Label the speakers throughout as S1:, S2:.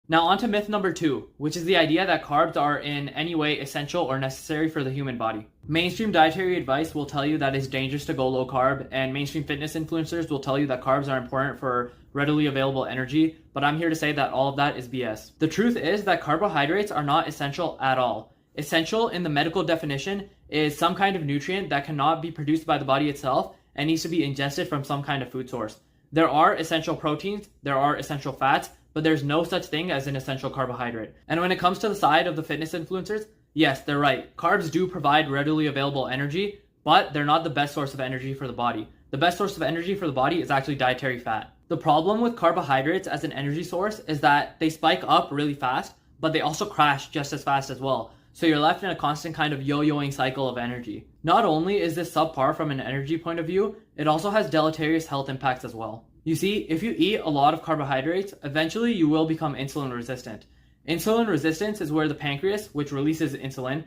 S1: Now on to myth number 2, which is the idea that carbs are in any way essential or necessary for the human body. Mainstream dietary advice will tell you that it's dangerous to go low carb, and mainstream fitness influencers will tell you that carbs are important for readily available energy, but I'm here to say that all of that is BS. The truth is that carbohydrates are not essential at all. Essential in the medical definition is some kind of nutrient that cannot be produced by the body itself and needs to be ingested from some kind of food source. There are essential proteins, there are essential fats, but there's no such thing as an essential carbohydrate. And when it comes to the side of the fitness influencers, yes, they're right. Carbs do provide readily available energy, but they're not the best source of energy for the body. The best source of energy for the body is actually dietary fat. The problem with carbohydrates as an energy source is that they spike up really fast, but they also crash just as fast as well. So you're left in a constant kind of yo-yoing cycle of energy. Not only is this subpar from an energy point of view, it also has deleterious health impacts as well. You see, if you eat a lot of carbohydrates, eventually you will become insulin resistant. Insulin resistance is where the pancreas, which releases insulin,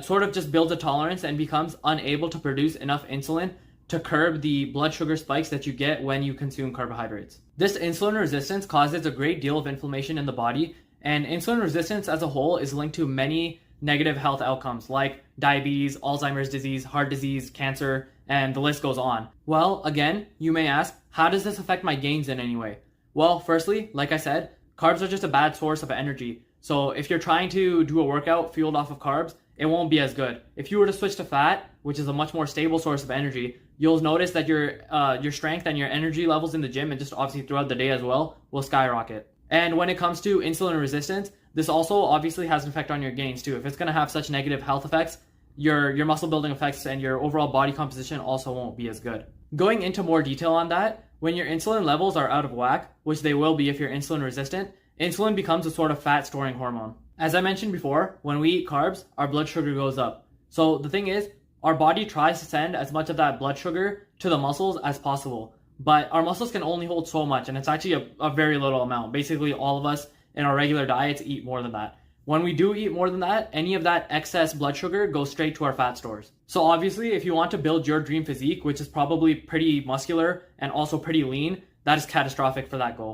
S1: sort of just builds a tolerance and becomes unable to produce enough insulin to curb the blood sugar spikes that you get when you consume carbohydrates. This insulin resistance causes a great deal of inflammation in the body, and insulin resistance as a whole is linked to many negative health outcomes like diabetes, Alzheimer's disease, heart disease, cancer, and the list goes on. Well, again, you may ask, how does this affect my gains in any way? Well, firstly, like I said, carbs are just a bad source of energy. So if you're trying to do a workout fueled off of carbs, it won't be as good. If you were to switch to fat, which is a much more stable source of energy, you'll notice that your strength and your energy levels in the gym and just obviously throughout the day as well will skyrocket. And when it comes to insulin resistance, this also obviously has an effect on your gains too. If it's going to have such negative health effects, your muscle building effects and your overall body composition also won't be as good. Going into more detail on that, when your insulin levels are out of whack, which they will be if you're insulin resistant, insulin becomes a sort of fat storing hormone. As I mentioned before, when we eat carbs, our blood sugar goes up. So the thing is, our body tries to send as much of that blood sugar to the muscles as possible. But our muscles can only hold so much, and it's actually a very little amount. Basically, all of us in our regular diets eat more than that. When we do eat more than that, any of that excess blood sugar goes straight to our fat stores. So obviously, if you want to build your dream physique, which is probably pretty muscular and also pretty lean, that is catastrophic for that goal.